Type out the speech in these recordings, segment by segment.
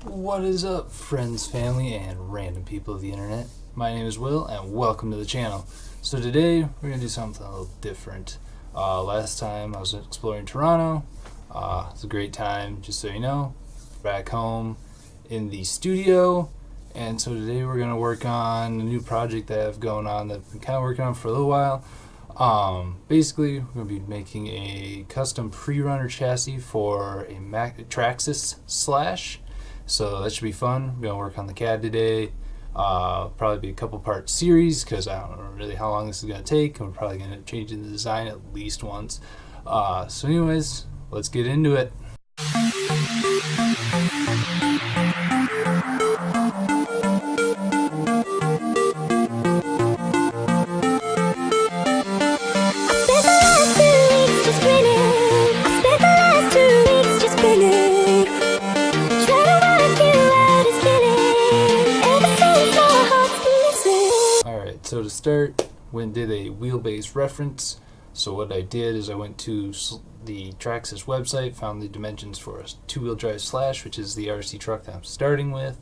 What is up, friends, family, and random people of the internet? My name is Will, and welcome to the channel. So today, we're going to do something a little different. Last time I was exploring Toronto. It was a great time, just so you know. Back home in the studio. And so today we're going to work on a new project that I have going on that I've been kind of working on for a little while. Basically, we're going to be making a custom Prerunner chassis for a Traxxis Slash. So that should be fun. We're going to work on the CAD today. Probably be a couple part series because I don't know really how long this is going to take. We're probably going to change the design at least once. So anyways, let's get into it. So to start, went and did a wheelbase reference. So what I did is I went to the Traxxis website, found the dimensions for a two-wheel drive Slash, which is the RC truck that I'm starting with,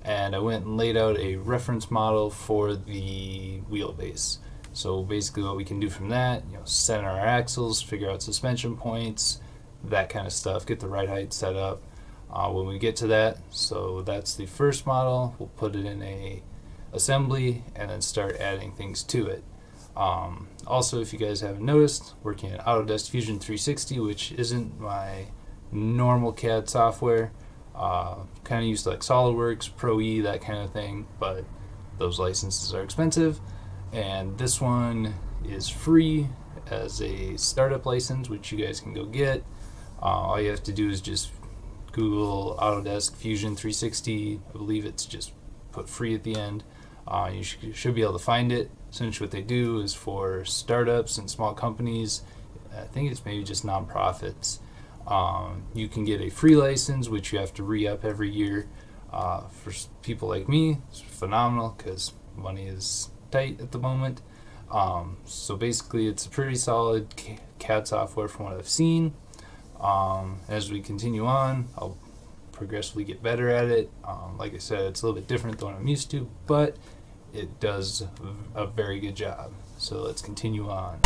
and I went and laid out a reference model for the wheelbase. So basically what we can do from that, center our axles, figure out suspension points, that kind of stuff, get the right height set up when we get to that. So that's the first model. We'll put it in a assembly and then start adding things to it. Also, if you guys haven't noticed, working in Autodesk Fusion 360, which isn't my normal CAD software. Kind of used to like SolidWorks, Pro E, that kind of thing, but those licenses are expensive, and this one is free as a startup license, which you guys can go get. All you have to do is just Google Autodesk Fusion 360. I believe it's just put free at the end. You should be able to find it. Essentially what they do is for startups and small companies, I think it's maybe just nonprofits, you can get a free license, which you have to re-up every year. For people like me, it's phenomenal because money is tight at the moment. So basically it's a pretty solid CAD software from what I've seen. As we continue on, I'll progressively get better at it. Like I said, it's a little bit different than what I'm used to, but it does a very good job. So let's continue on.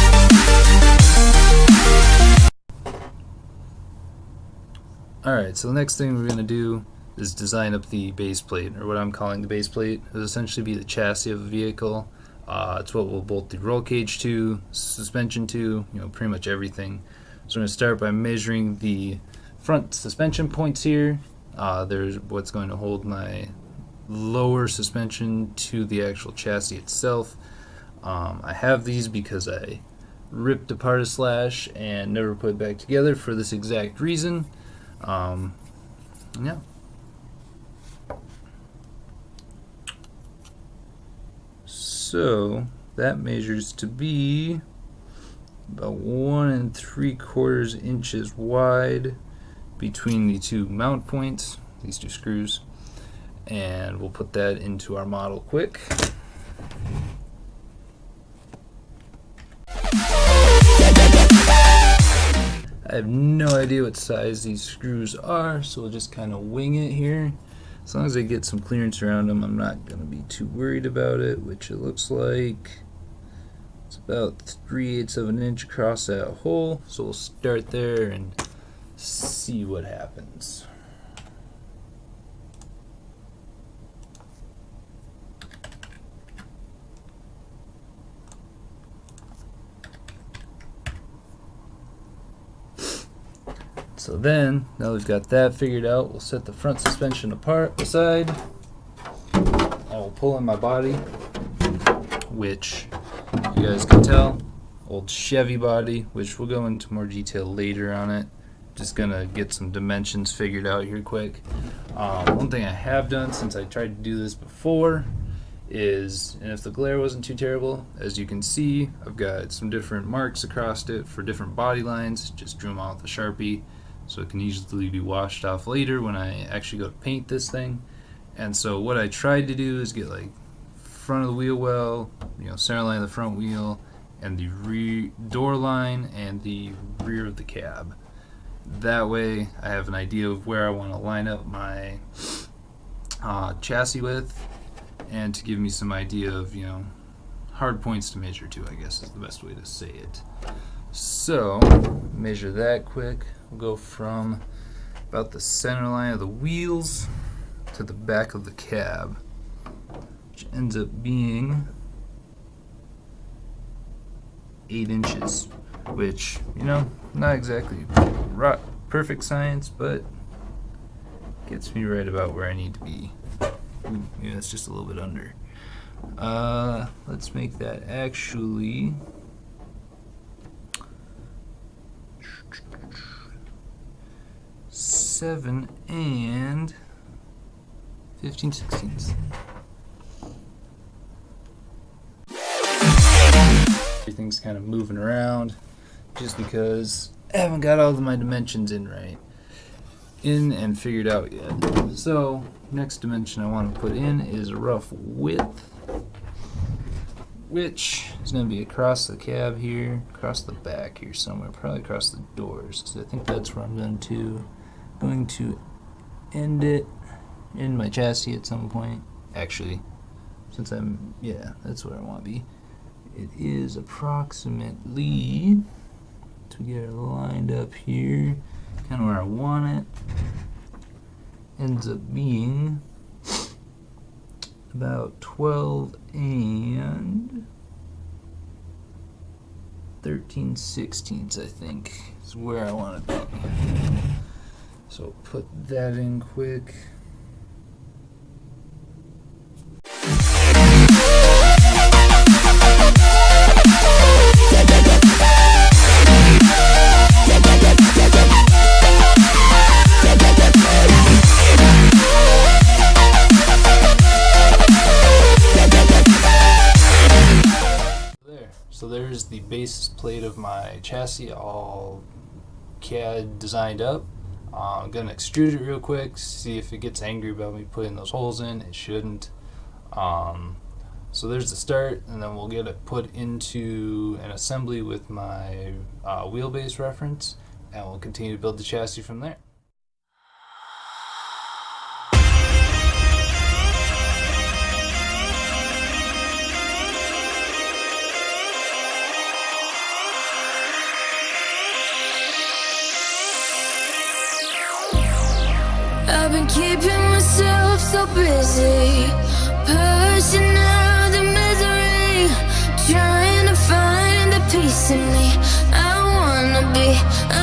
Alright, so the next thing we're going to do is design up the base plate, or what I'm calling the base plate. It'll essentially be the chassis of the vehicle. It's what we'll bolt the roll cage to, suspension to, pretty much everything. So I'm going to start by measuring the front suspension points here. There's what's going to hold my lower suspension to the actual chassis itself. I have these because I ripped apart a Slash and never put it back together for this exact reason. Yeah. So that measures to be about 1 3/4 inches wide between the two mount points, these two screws, and we'll put that into our model quick. I have no idea what size these screws are, so we'll just kind of wing it here. As long as I get some clearance around them, I'm not going to be too worried about it, which it looks like it's about 3/8 of an inch across that hole. So we'll start there and see what happens. So then, now we've got that figured out, we'll set the front suspension aside. I will pull in my body, which you guys can tell, old Chevy body, which we'll go into more detail later on it. Just gonna get some dimensions figured out here quick. One thing I have done since I tried to do this before is, and if the glare wasn't too terrible, as you can see, I've got some different marks across it for different body lines. Just drew them out with a Sharpie, so it can easily be washed off later when I actually go to paint this thing. And so what I tried to do is get like front of the wheel well, center line of the front wheel, and the door line and the rear of the cab. That way I have an idea of where I want to line up my chassis width, and to give me some idea of, hard points to measure to, I guess is the best way to say it. So, measure that quick. We'll go from about the center line of the wheels to the back of the cab, which ends up being 8 inches, which, not exactly perfect science, but gets me right about where I need to be. Maybe that's just a little bit under. Let's make that actually 7 and 15/16. Everything's kind of moving around just because I haven't got all of my dimensions in and figured out yet. So next dimension I want to put in is a rough width, which is going to be across the cab here, across the back here somewhere, probably across the doors, because I think that's where I'm going to end it in my chassis at some point. Actually, since that's where I want to be. It is approximately, to get it lined up here, kind of where I want it, ends up being about 12 and 13/16, I think, is where I want to be. So put that in quick. So there's the base plate of my chassis all CAD designed up. I'm going to extrude it real quick, see if it gets angry about me putting those holes in. It shouldn't. So there's the start, and then we'll get it put into an assembly with my wheelbase reference, and we'll continue to build the chassis from there. I've been keeping myself so busy, pushing out the misery, trying to find the peace in me. I wanna be I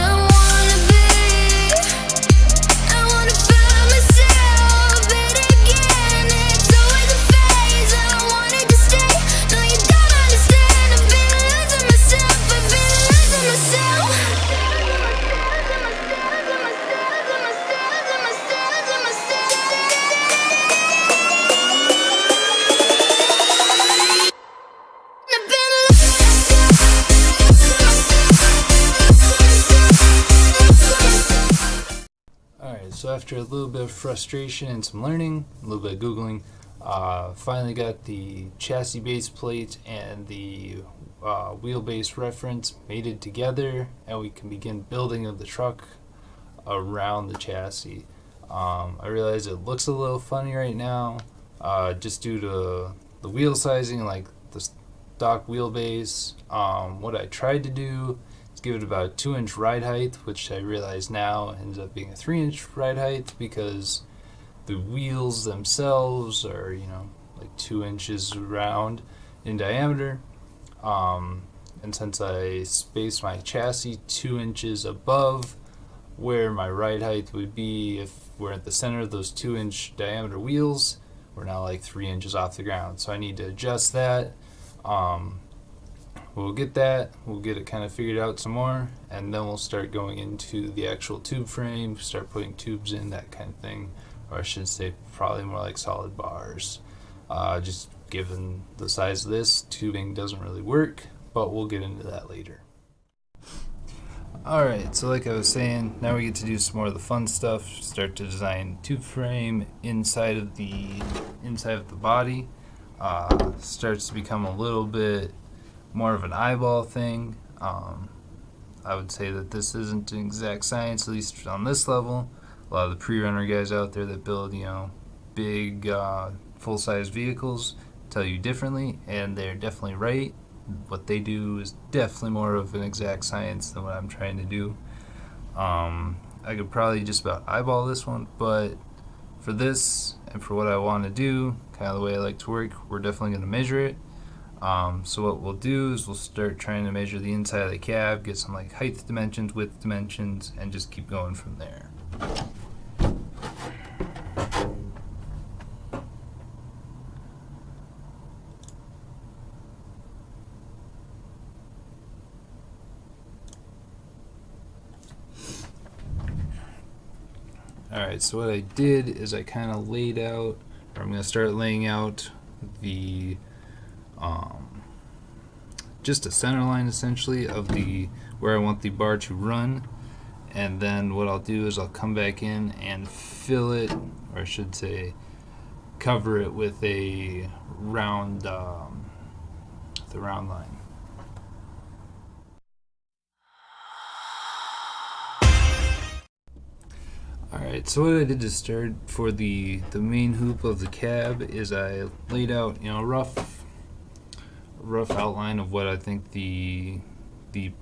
wanna find myself, but again, it's always a phase. I wanted to stay, no you don't understand. I've been losing myself, Alright, so after a little bit of frustration and some learning, a little bit of Googling, finally got the chassis base plate and the wheelbase reference mated together, and we can begin building of the truck around the chassis. I realize it looks a little funny right now, just due to the wheel sizing, like the stock wheelbase. What I tried to do is give it about a 2-inch ride height, which I realize now ends up being a 3-inch ride height because the wheels themselves are, like 2 inches around in diameter. And since I spaced my chassis 2 inches above where my ride height would be if we're at the center of those 2-inch diameter wheels, we're now like 3 inches off the ground. So I need to adjust that. We'll get it kind of figured out some more, and then we'll start going into the actual tube frame, start putting tubes in, that kind of thing. Or I should say probably more like solid bars. Just given the size of this, tubing doesn't really work, but we'll get into that later. Alright, so like I was saying, now we get to do some more of the fun stuff, start to design tube frame inside of the body. Starts to become a little bit more of an eyeball thing. I would say that this isn't an exact science, at least on this level. A lot of the Prerunner guys out there that build, big full-size vehicles tell you differently, and they're definitely right. What they do is definitely more of an exact science than what I'm trying to do. I could probably just about eyeball this one, but for this and for what I want to do, kind of the way I like to work, we're definitely going to measure it. So what we'll do is we'll start trying to measure the inside of the cab, get some like height dimensions, width dimensions, and just keep going from there. Alright, so what I did is I kind of laid out, or I'm going to start laying out the just a center line essentially of the where I want the bar to run, and then what I'll do is I'll come back in and fill it, or I should say cover it with a round line. Alright, so what I did to start for the main hoop of the cab is I laid out, a rough outline of what I think the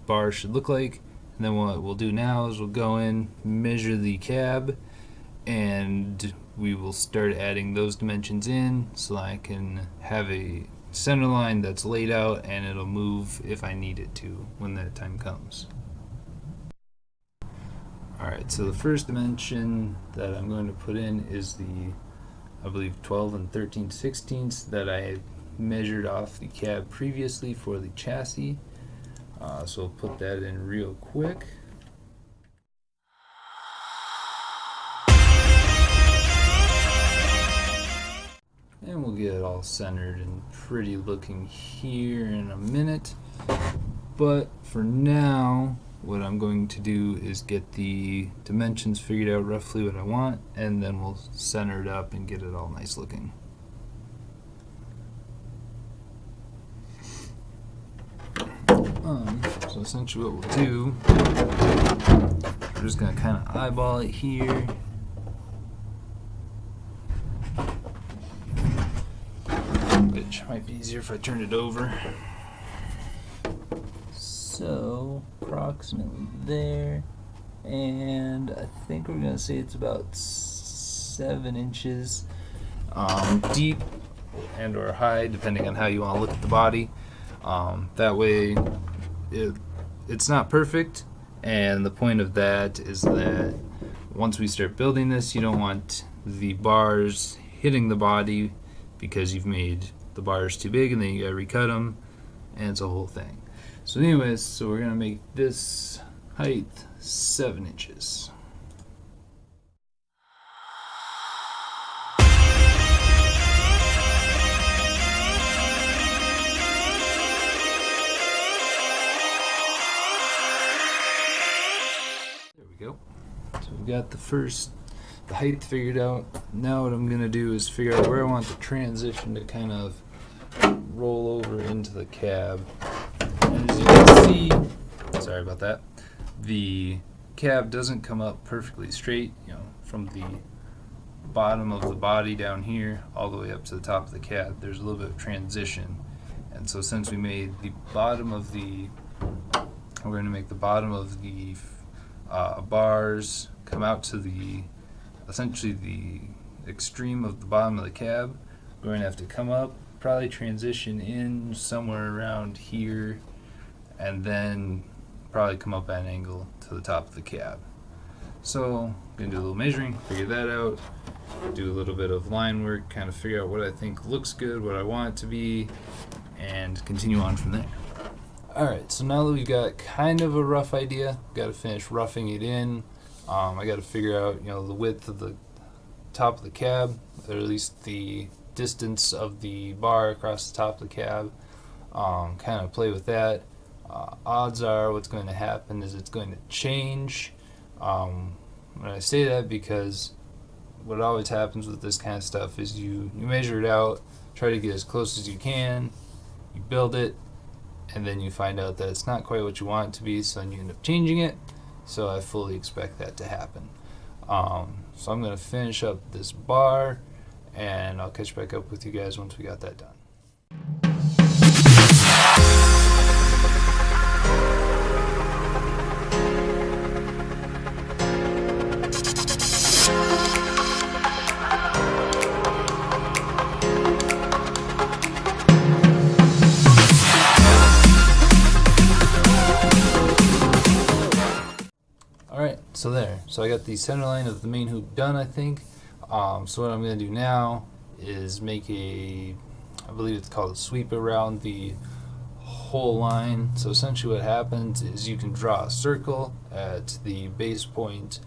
bar should look like, and then what we'll do now is we'll go in, measure the cab, and we will start adding those dimensions in so I can have a center line that's laid out, and it'll move if I need it to when that time comes. Alright, so the first dimension that I'm going to put in is the, I believe, 12 and 13/16 that I had measured off the cab previously for the chassis. So we'll put that in real quick. And we'll get it all centered and pretty looking here in a minute. But for now, what I'm going to do is get the dimensions figured out roughly what I want, and then we'll center it up and get it all nice looking. So essentially what we'll do, we're just going to kind of eyeball it here. Which might be easier if I turned it over. So, approximately there. And I think we're going to say it's about 7 inches deep and or high, depending on how you want to look at the body. That way it's not perfect, and the point of that is that once we start building this, you don't want the bars hitting the body because you've made the bars too big, and then you gotta recut them, and it's a whole thing. So anyways, so we're gonna make this height 7 inches. Go. So we've got the height figured out. Now what I'm going to do is figure out where I want the transition to kind of roll over into the cab. And as you can see, sorry about that, the cab doesn't come up perfectly straight, from the bottom of the body down here all the way up to the top of the cab. There's a little bit of transition. And so since we made the bottom of we're going to make the bottom of the bars come out to essentially the extreme of the bottom of the cab, we're going to have to come up, probably transition in somewhere around here, and then probably come up at an angle to the top of the cab. So I'm going to do a little measuring, figure that out, do a little bit of line work, kind of figure out what I think looks good, what I want it to be, and continue on from there. Alright, so now that we've got kind of a rough idea, we've got to finish roughing it in. I got to figure out, the width of the top of the cab, or at least the distance of the bar across the top of the cab. Kind of play with that. Odds are what's going to happen is it's going to change. When I say that, because what always happens with this kind of stuff is you measure it out, try to get as close as you can, you build it, and then you find out that it's not quite what you want it to be, so then you end up changing it. So I fully expect that to happen. So I'm going to finish up this bar, and I'll catch back up with you guys once we got that done. Alright, so there. So I got the center line of the main hoop done, I think. So what I'm going to do now is make I believe it's called a sweep around the whole line. So essentially what happens is you can draw a circle at the base point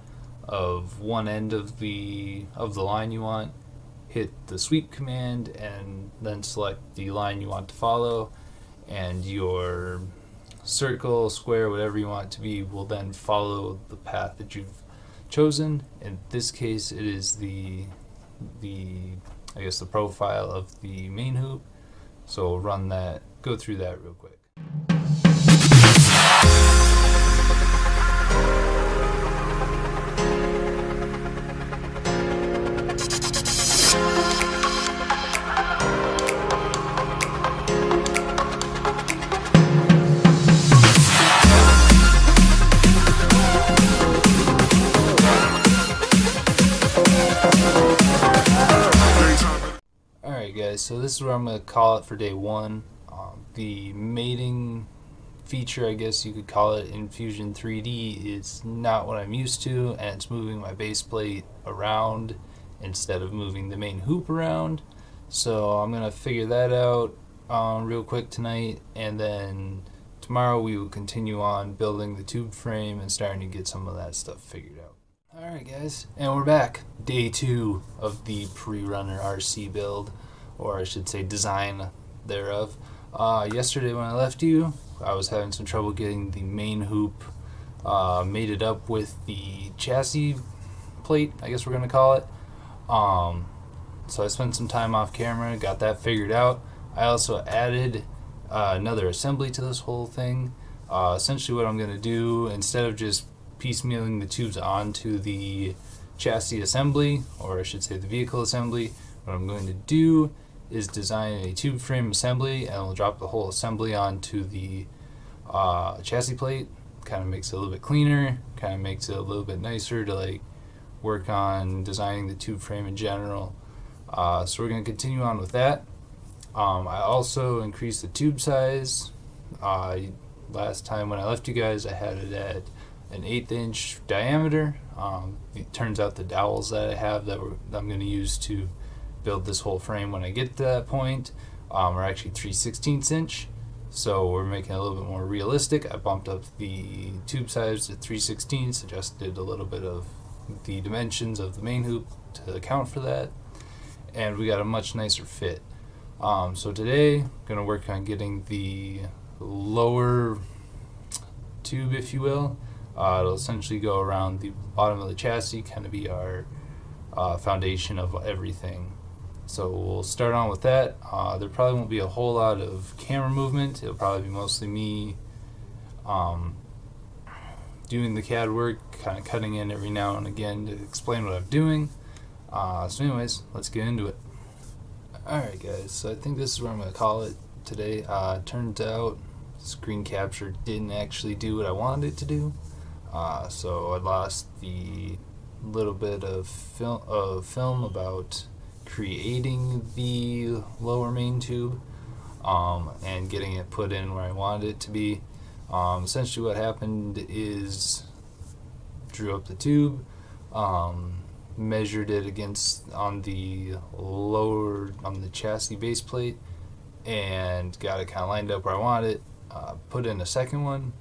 of one end of the line you want, hit the sweep command, and then select the line you want to follow, and your circle, square, whatever you want it to be, will then follow the path that you've chosen. In this case, it is the profile of the main hoop. So we'll go through that real quick. Alright guys, so this is where I'm going to call it for day one. The mating feature, I guess you could call it, in Fusion 3D is not what I'm used to, and it's moving my base plate around instead of moving the main hoop around. So I'm going to figure that out real quick tonight, and then tomorrow we will continue on building the tube frame and starting to get some of that stuff figured out. Alright guys, and we're back. Day 2 of the Prerunner RC build, or I should say design thereof. Yesterday when I left you, I was having some trouble getting the main hoop mated up with the chassis plate, I guess we're going to call it. So I spent some time off camera, got that figured out. I also added another assembly to this whole thing. Essentially what I'm going to do, instead of just piecemealing the tubes onto the chassis assembly, or I should say the vehicle assembly, what I'm going to do is design a tube frame assembly, and we'll drop the whole assembly onto the chassis plate. Kind of makes it a little bit cleaner, kind of makes it a little bit nicer to work on designing the tube frame in general. So we're going to continue on with that. I also increased the tube size. Last time when I left you guys, I had it at an 1/8 inch diameter. It turns out the dowels that I have that I'm going to use to build this whole frame when I get to that point are actually 3/16 inch. So we're making it a little bit more realistic. I bumped up the tube size to 3/16, adjusted a little bit of the dimensions of the main hoop to account for that, and we got a much nicer fit. So today I'm going to work on getting the lower tube, if you will. It'll essentially go around the bottom of the chassis, kind of be our foundation of everything. So we'll start on with that. There probably won't be a whole lot of camera movement. It'll probably be mostly me doing the CAD work, kind of cutting in every now and again to explain what I'm doing. So anyways, let's get into it. Alright guys, so I think this is where I'm going to call it today. Turns out screen capture didn't actually do what I wanted it to do. So I lost the little bit of film about creating the lower main tube and getting it put in where I wanted it to be. Essentially what happened is drew up the tube, measured it on the chassis base plate, and got it kind of lined up where I wanted it. Put in a second one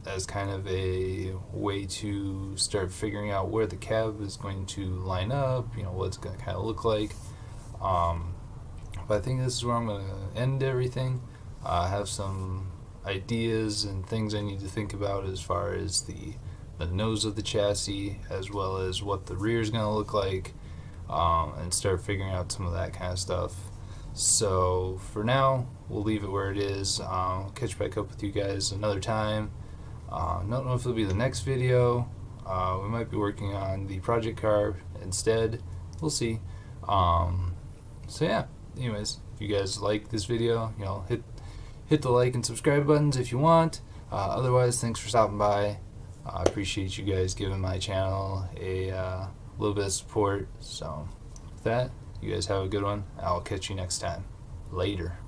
as kind of a way to start figuring out where the cab is going to line up, what it's going to kind of look like. But I think this is where I'm going to end everything. I have some ideas and things I need to think about as far as the nose of the chassis, as well as what the rear is going to look like, and start figuring out some of that kind of stuff. So for now, we'll leave it where it is. I'll catch back up with you guys another time. Don't know if it'll be the next video. We might be working on the project car instead. We'll see. So yeah, anyways, if you guys like this video, hit the like and subscribe buttons if you want. Otherwise, thanks for stopping by. I appreciate you guys giving my channel a little bit of support. So with that, you guys have a good one. I'll catch you next time. Later.